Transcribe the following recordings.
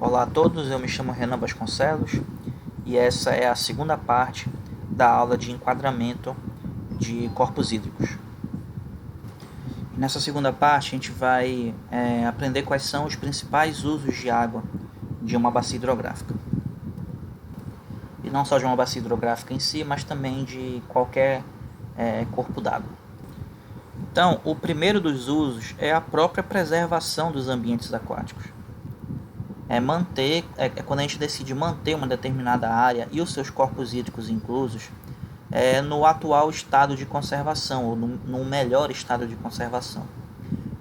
Olá a todos, eu me chamo Renan Vasconcelos e essa é a segunda parte da aula de enquadramento de corpos hídricos. Nessa segunda parte a gente vai aprender quais são os principais usos de água de uma bacia hidrográfica. E não só de uma bacia hidrográfica em si, mas também de qualquer corpo d'água. Então, o primeiro dos usos é a própria preservação dos ambientes aquáticos. Quando a gente decide manter uma determinada área e os seus corpos hídricos inclusos no atual estado de conservação, ou no melhor estado de conservação.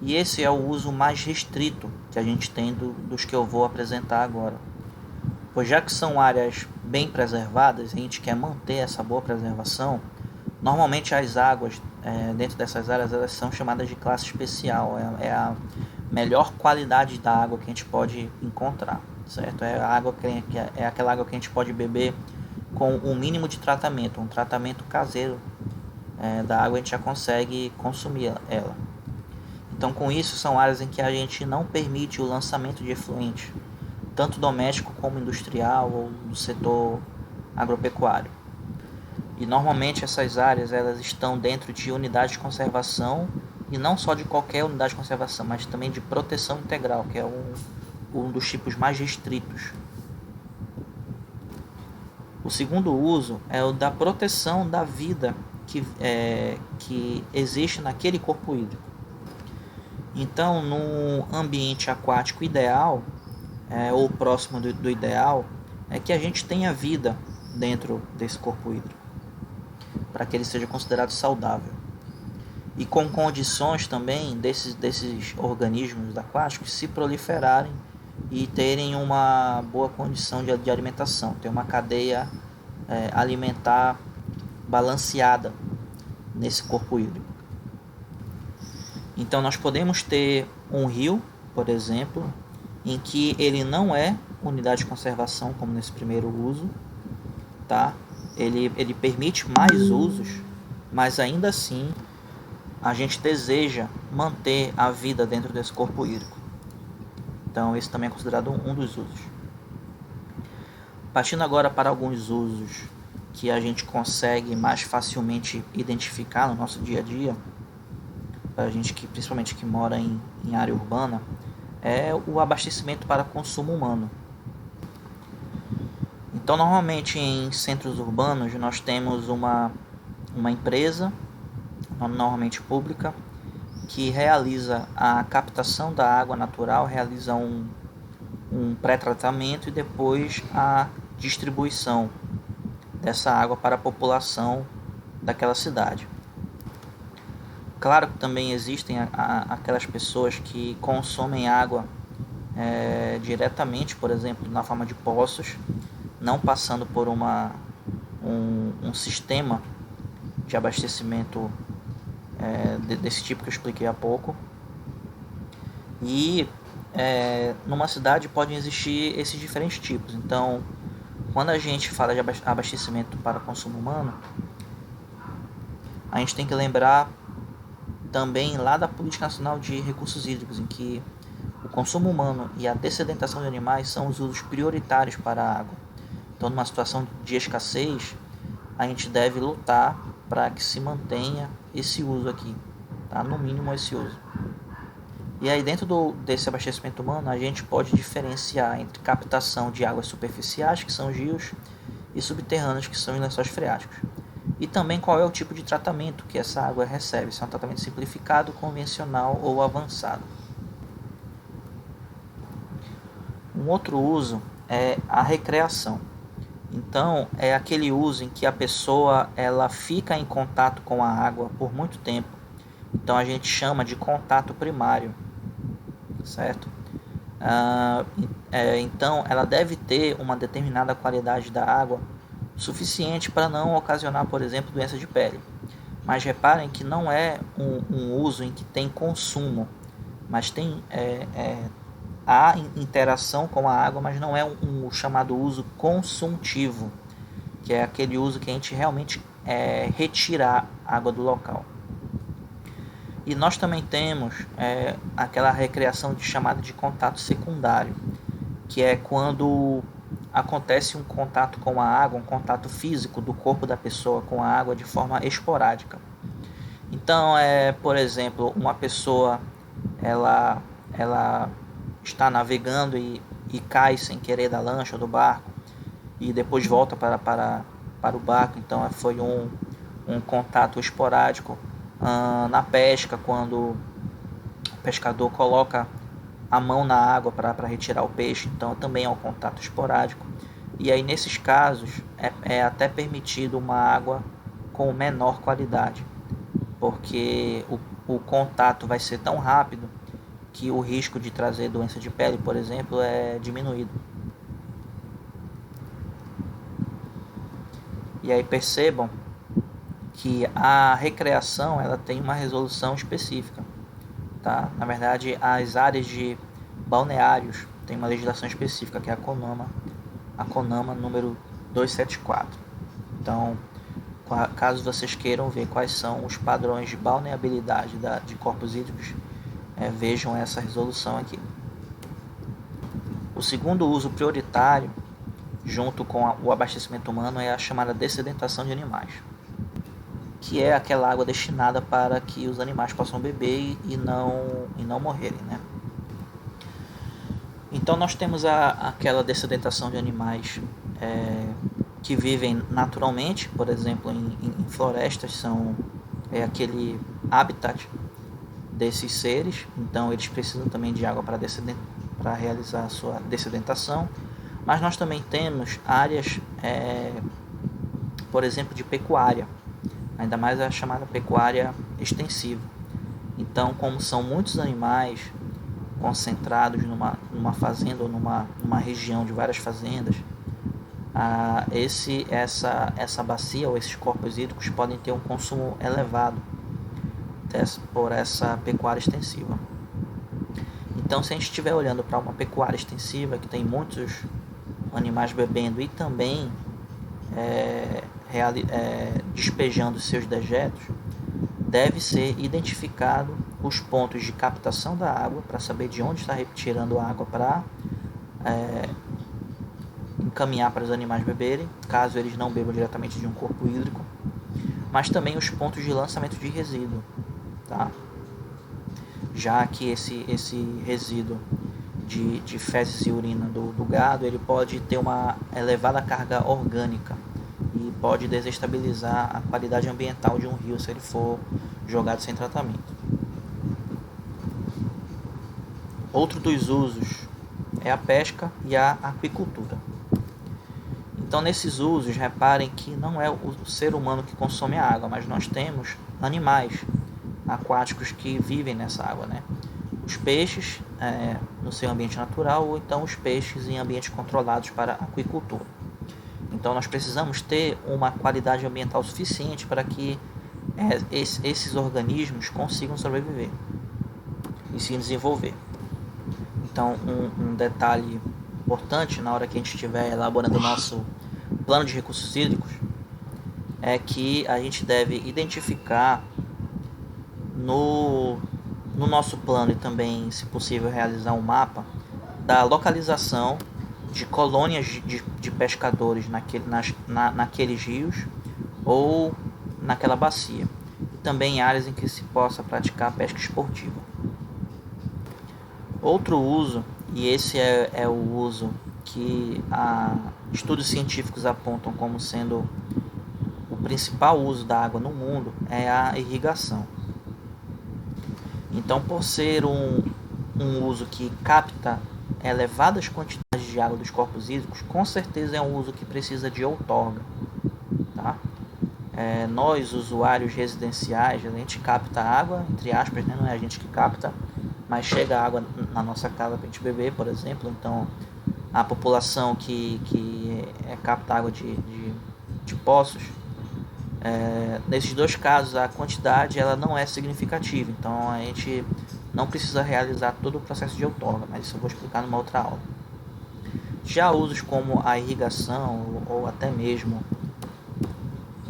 E esse é o uso mais restrito que a gente tem dos que eu vou apresentar agora. Pois já que são áreas bem preservadas, a gente quer manter essa boa preservação, normalmente as águas dentro dessas áreas elas são chamadas de classe especial, é a melhor qualidade da água que a gente pode encontrar, certo? É aquela água que a gente pode beber com um mínimo de tratamento, um tratamento caseiro da água, a gente já consegue consumir ela. Então, com isso, são áreas em que a gente não permite o lançamento de efluentes, tanto doméstico como industrial ou do setor agropecuário. E normalmente essas áreas elas estão dentro de unidades de conservação, e não só de qualquer unidade de conservação, mas também de proteção integral, que é um dos tipos mais restritos. O segundo uso é o da proteção da vida que existe naquele corpo hídrico. Então, no ambiente aquático ideal, ou próximo do ideal, é que a gente tenha vida dentro desse corpo hídrico, para que ele seja considerado saudável. E com condições também desses organismos aquáticos se proliferarem e terem uma boa condição de alimentação, ter uma cadeia alimentar balanceada nesse corpo hídrico. Então nós podemos ter um rio, por exemplo, em que ele não é unidade de conservação, como nesse primeiro uso, tá? Ele permite mais usos, mas ainda assim a gente deseja manter a vida dentro desse corpo hídrico. Então esse também é considerado um dos usos. Partindo agora para alguns usos que a gente consegue mais facilmente identificar no nosso dia a dia, para a gente principalmente que mora em área urbana, é o abastecimento para consumo humano. Então normalmente em centros urbanos nós temos uma empresa, normalmente pública, que realiza a captação da água natural, realiza um pré-tratamento e depois a distribuição dessa água para a população daquela cidade. Claro que também existem aquelas pessoas que consomem água diretamente, por exemplo, na forma de poços, não passando por um sistema de abastecimento desse tipo que eu expliquei há pouco. E numa cidade podem existir esses diferentes tipos. Então, quando a gente fala de abastecimento para consumo humano, a gente tem que lembrar também lá da Política Nacional de Recursos Hídricos, em que o consumo humano e a dessedentação de animais são os usos prioritários para a água. Então, numa situação de escassez, a gente deve lutar para que se mantenha esse uso aqui, tá? No mínimo esse uso. E aí dentro desse abastecimento humano a gente pode diferenciar entre captação de águas superficiais, que são os rios, e subterrâneas, que são os lençóis freáticos. E também qual é o tipo de tratamento que essa água recebe, se é um tratamento simplificado, convencional ou avançado. Um outro uso é a recreação. Então, é aquele uso em que a pessoa ela fica em contato com a água por muito tempo. Então, a gente chama de contato primário, certo? Então, ela deve ter uma determinada qualidade da água suficiente para não ocasionar, por exemplo, doença de pele. Mas reparem que não é um uso em que tem consumo, mas tem há interação com a água, mas não é um chamado uso consultivo, que é aquele uso que a gente realmente retira a água do local. E nós também temos aquela recreação chamada de contato secundário, que é quando acontece um contato com a água, um contato físico do corpo da pessoa com a água de forma esporádica. Então, por exemplo, uma pessoa ela está navegando e cai sem querer da lancha ou do barco e depois volta para o barco. Então, foi um contato esporádico. Na pesca, quando o pescador coloca a mão na água para retirar o peixe, então também é um contato esporádico. E aí, nesses casos, é até permitido uma água com menor qualidade, porque o contato vai ser tão rápido que o risco de trazer doença de pele, por exemplo, é diminuído. E aí percebam que a recreação ela tem uma resolução específica, tá? Na verdade, as áreas de balneários têm uma legislação específica, que é a CONAMA número 274. Então, caso vocês queiram ver quais são os padrões de balneabilidade de corpos hídricos, vejam essa resolução aqui. O segundo uso prioritário, junto com o abastecimento humano, é a chamada dessedentação de animais, que é aquela água destinada para que os animais possam beber e não morrerem, né? Então nós temos aquela dessedentação de animais que vivem naturalmente, por exemplo, em florestas, é aquele habitat desses seres, então eles precisam também de água para realizar a sua dessedentação. Mas nós também temos áreas, por exemplo, de pecuária, ainda mais a chamada pecuária extensiva. Então, como são muitos animais concentrados numa fazenda ou numa região de várias fazendas, essa bacia ou esses corpos hídricos podem ter um consumo elevado por essa pecuária extensiva. Então, se a gente estiver olhando para uma pecuária extensiva que tem muitos animais bebendo e também despejando seus dejetos, deve ser identificado os pontos de captação da água para saber de onde está retirando a água para encaminhar para os animais beberem, caso eles não bebam diretamente de um corpo hídrico, mas também os pontos de lançamento de resíduo, tá? Já que esse resíduo de fezes e urina do gado, ele pode ter uma elevada carga orgânica e pode desestabilizar a qualidade ambiental de um rio se ele for jogado sem tratamento. Outro dos usos é a pesca e a aquicultura. Então, nesses usos, reparem que não é o ser humano que consome a água, mas nós temos animais aquáticos que vivem nessa água, né? Os peixes no seu ambiente natural, ou então os peixes em ambientes controlados para aquicultura. Então nós precisamos ter uma qualidade ambiental suficiente para que esses organismos consigam sobreviver e se desenvolver. Então um detalhe importante na hora que a gente estiver elaborando o nosso plano de recursos hídricos é que a gente deve identificar no nosso plano e também, se possível, realizar um mapa da localização de colônias de pescadores naqueles rios ou naquela bacia, e também áreas em que se possa praticar pesca esportiva. Outro uso, e esse é o uso que estudos científicos apontam como sendo o principal uso da água no mundo, é a irrigação. Então, por ser um uso que capta elevadas quantidades de água dos corpos hídricos, com certeza é um uso que precisa de outorga, tá? Nós, usuários residenciais, a gente capta água, entre aspas, né? Não é a gente que capta, mas chega água na nossa casa para a gente beber, por exemplo. Então, a população que capta água de poços, nesses dois casos a quantidade ela não é significativa, então a gente não precisa realizar todo o processo de outorga, mas isso eu vou explicar numa outra aula. Já usos como a irrigação ou até mesmo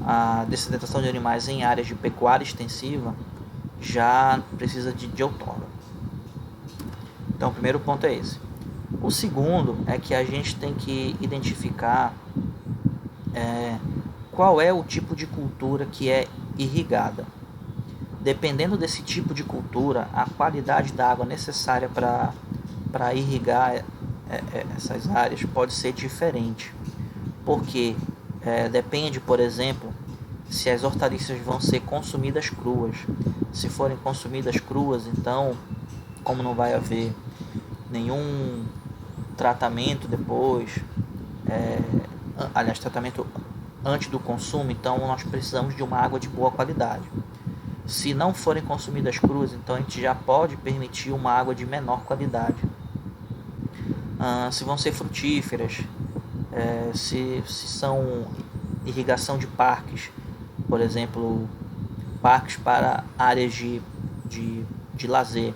a dessedentação de animais em áreas de pecuária extensiva já precisa de outorga. Então o primeiro ponto é esse. O segundo é que a gente tem que identificar qual é o tipo de cultura que é irrigada. Dependendo desse tipo de cultura, a qualidade da água necessária para irrigar essas áreas pode ser diferente, porque depende, por exemplo, se as hortaliças vão ser consumidas cruas. Se forem consumidas cruas, então, como não vai haver nenhum tratamento depois, tratamento antes do consumo, então nós precisamos de uma água de boa qualidade. Se não forem consumidas cruas, então a gente já pode permitir uma água de menor qualidade. Se vão ser frutíferas, se são irrigação de parques, por exemplo, parques para áreas de lazer.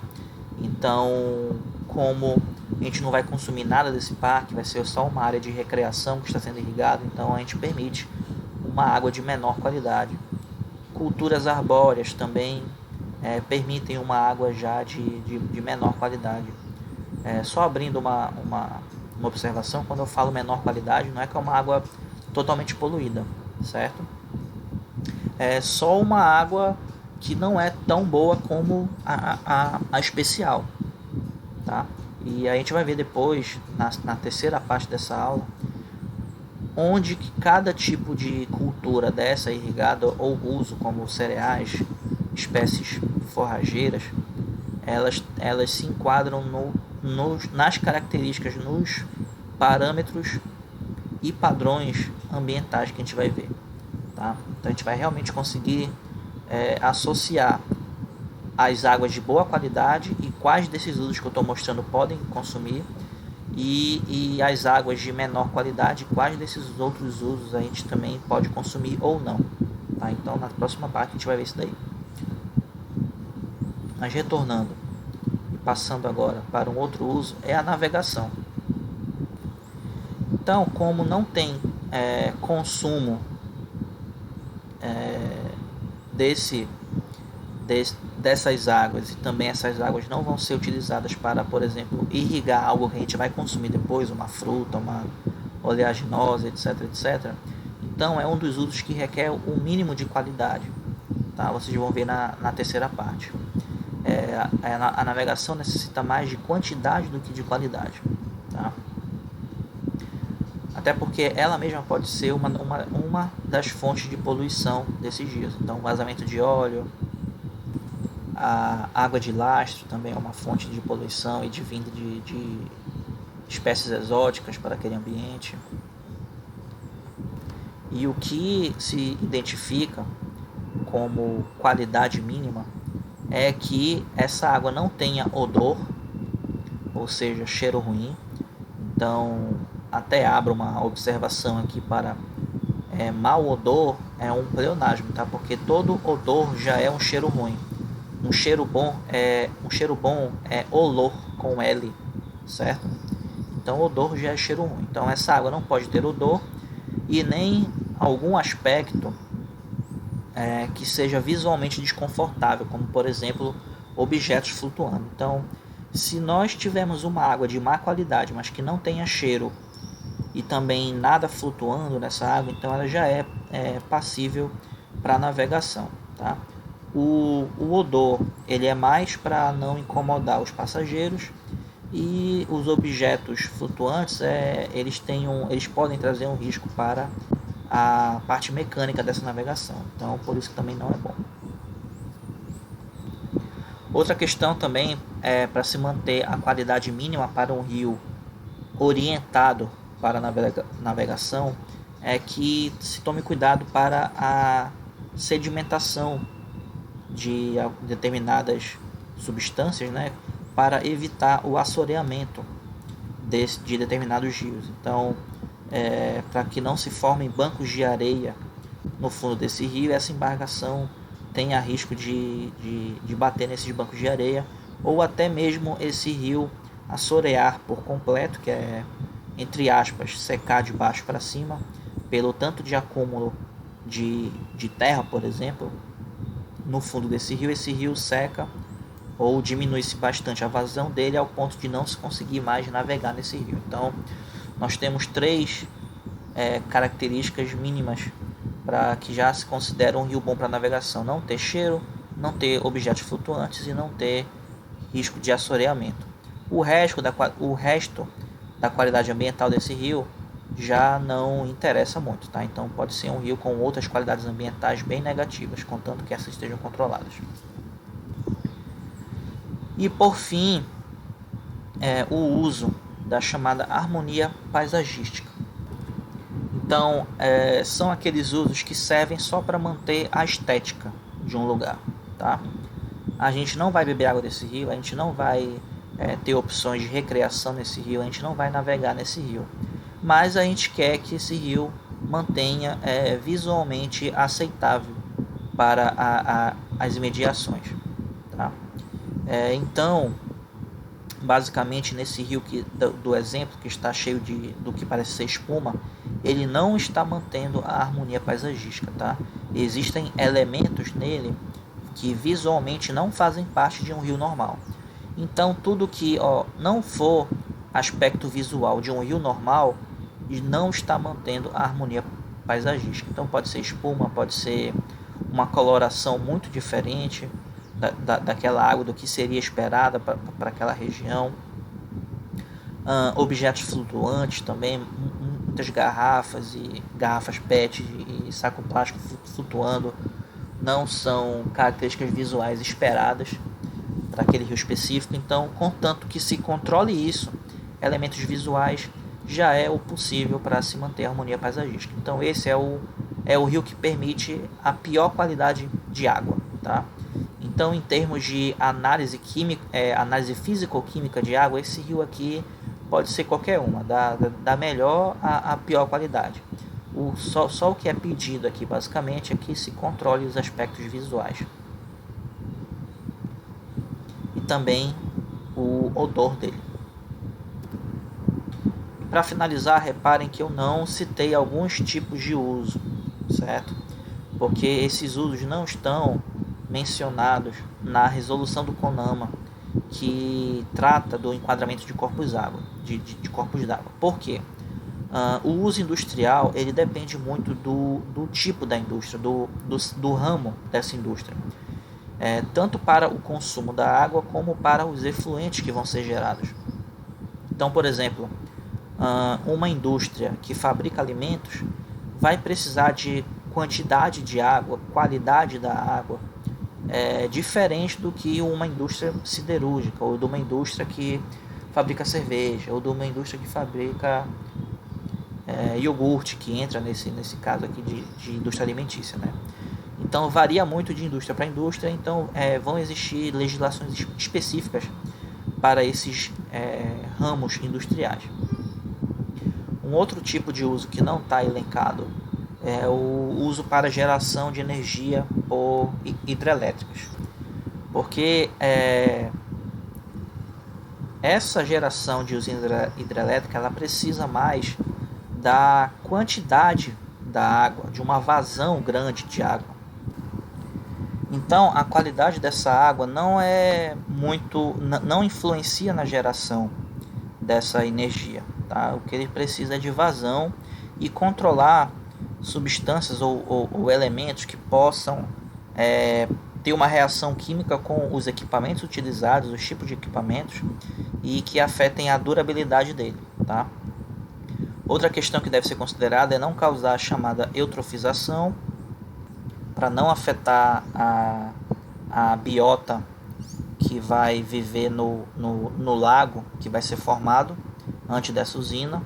Então, como a gente não vai consumir nada desse parque, vai ser só uma área de recreação que está sendo irrigada, então a gente permite uma água de menor qualidade. Culturas arbóreas também permitem uma água já de menor qualidade. Só abrindo uma observação, quando eu falo menor qualidade, não é que é uma água totalmente poluída, certo? É só uma água que não é tão boa como a especial, tá? E a gente vai ver depois, na terceira parte dessa aula, onde que cada tipo de cultura dessa irrigada ou uso, como cereais, espécies forrageiras, elas se enquadram nas características, nos parâmetros e padrões ambientais que a gente vai ver. Tá? Então a gente vai realmente conseguir associar as águas de boa qualidade e quais desses usos que eu estou mostrando podem consumir, e as águas de menor qualidade, quais desses outros usos a gente também pode consumir ou não. Tá? Então na próxima parte a gente vai ver isso daí. Mas retornando e passando agora para um outro uso, é a navegação. Então, como não tem consumo dessas águas, e também essas águas não vão ser utilizadas para, por exemplo, irrigar algo que a gente vai consumir depois, uma fruta, uma oleaginosa, etc, etc. Então é um dos usos que requer o mínimo de qualidade, tá? Vocês vão ver na terceira parte. A navegação necessita mais de quantidade do que de qualidade, tá? Até porque ela mesma pode ser uma das fontes de poluição desses rios. Então, vazamento de óleo, a água de lastro também é uma fonte de poluição e de vinda de espécies exóticas para aquele ambiente. E o que se identifica como qualidade mínima é que essa água não tenha odor, ou seja, cheiro ruim. Então, até abro uma observação aqui para mau odor é um pleonasmo, tá? Porque todo odor já é um cheiro ruim. Um cheiro bom é olor com L, certo? Então odor já é cheiro ruim. Então essa água não pode ter odor e nem algum aspecto que seja visualmente desconfortável, como por exemplo objetos flutuando. Então, se nós tivermos uma água de má qualidade, mas que não tenha cheiro e também nada flutuando nessa água, então ela já é passível para navegação, tá? O odor ele é mais para não incomodar os passageiros, e os objetos flutuantes eles podem trazer um risco para a parte mecânica dessa navegação, então por isso que também não é bom. Outra questão também é para se manter a qualidade mínima para um rio orientado para navegação, é que se tome cuidado para a sedimentação de determinadas substâncias, né, para evitar o assoreamento de determinados rios. Então, para que não se formem bancos de areia no fundo desse rio, essa embarcação tenha risco de bater nesses bancos de areia, ou até mesmo esse rio assorear por completo, que é, entre aspas, secar de baixo para cima, pelo tanto de acúmulo de terra, por exemplo, no fundo desse rio. Esse rio seca ou diminui-se bastante a vazão dele ao ponto de não se conseguir mais navegar nesse rio. Então, nós temos três características mínimas para que já se considera um rio bom para navegação: não ter cheiro, não ter objetos flutuantes e não ter risco de assoreamento. O resto da qualidade ambiental desse rio já não interessa muito, tá? Então pode ser um rio com outras qualidades ambientais bem negativas, contanto que essas estejam controladas. E por fim, o uso da chamada harmonia paisagística. Então, são aqueles usos que servem só para manter a estética de um lugar, tá? A gente não vai beber água desse rio, a gente não vai ter opções de recreação nesse rio, a gente não vai navegar nesse rio, mas a gente quer que esse rio mantenha visualmente aceitável para as imediações, tá? Então, basicamente nesse rio do exemplo que está cheio do que parece ser espuma, ele não está mantendo a harmonia paisagística, tá? Existem elementos nele que visualmente não fazem parte de um rio normal. Então tudo que não for aspecto visual de um rio normal não está mantendo a harmonia paisagística. Então pode ser espuma, pode ser uma coloração muito diferente daquela água, do que seria esperada para aquela região. Objetos flutuantes também, muitas garrafas PET e saco plástico flutuando, não são características visuais esperadas para aquele rio específico. Então, contanto que se controle isso, elementos visuais, já é o possível para se manter a harmonia paisagística. Então esse é o rio que permite a pior qualidade de água, tá? Então, em termos de análise físico-química de água, esse rio aqui pode ser qualquer uma, da melhor à pior qualidade. Só o que é pedido aqui basicamente é que se controle os aspectos visuais e também o odor dele. Para finalizar, reparem que eu não citei alguns tipos de uso, certo? Porque esses usos não estão mencionados na resolução do CONAMA, que trata do enquadramento de corpos d'água. Por quê? O uso industrial ele depende muito do tipo da indústria, do ramo dessa indústria, tanto para o consumo da água como para os efluentes que vão ser gerados. Então, por exemplo, uma indústria que fabrica alimentos vai precisar de quantidade de água, qualidade da água, diferente do que uma indústria siderúrgica, ou de uma indústria que fabrica cerveja, ou de uma indústria que fabrica iogurte, que entra nesse caso aqui de indústria alimentícia, né? Então varia muito de indústria para indústria. Então vão existir legislações específicas para esses ramos industriais. Um outro tipo de uso que não está elencado é o uso para geração de energia por hidrelétricas, porque essa geração de usina hidrelétrica ela precisa mais da quantidade da água, de uma vazão grande de água. Então a qualidade dessa água não influencia na geração dessa energia, tá? O que ele precisa é de vazão e controlar substâncias ou elementos que possam ter uma reação química com os equipamentos utilizados, os tipos de equipamentos, e que afetem a durabilidade dele, tá? Outra questão que deve ser considerada é não causar a chamada eutrofização, para não afetar a biota que vai viver no lago que vai ser formado antes dessa usina,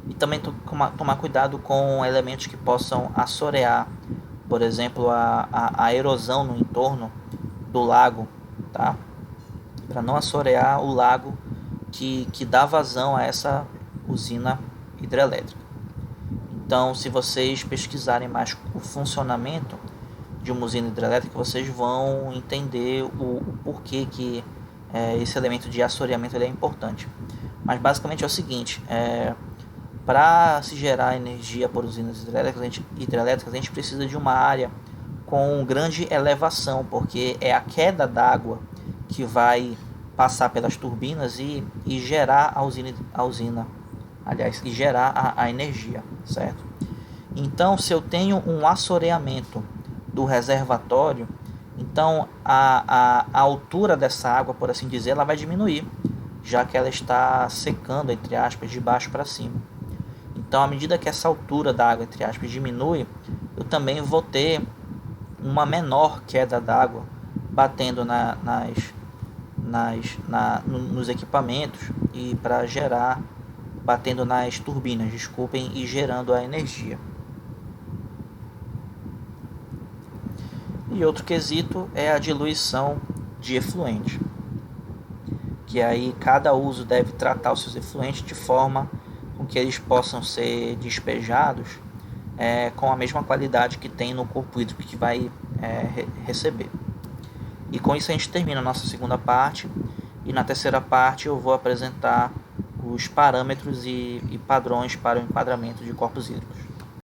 e também tomar cuidado com elementos que possam assorear, por exemplo, a erosão no entorno do lago, tá? Para não assorear o lago que dá vazão a essa usina hidrelétrica. Então, se vocês pesquisarem mais o funcionamento de uma usina hidrelétrica, vocês vão entender o porquê que esse elemento de assoreamento ele é importante. Mas basicamente é o seguinte: para se gerar energia por usinas hidrelétricas, a gente precisa de uma área com grande elevação, porque é a queda d'água que vai passar pelas turbinas e gerar a usina, aliás, e gerar a energia, certo? Então, se eu tenho um assoreamento do reservatório, então a altura dessa água, por assim dizer, ela vai diminuir, já que ela está secando, entre aspas, de baixo para cima. Então, à medida que essa altura da água, entre aspas, diminui, eu também vou ter uma menor queda d'água batendo nos equipamentos e para gerar, batendo nas turbinas, desculpem, e gerando a energia. E outro quesito é a diluição de efluente, que aí cada uso deve tratar os seus efluentes de forma com que eles possam ser despejados com a mesma qualidade que tem no corpo hídrico que vai receber. E com isso a gente termina a nossa segunda parte, e na terceira parte eu vou apresentar os parâmetros e padrões para o enquadramento de corpos hídricos.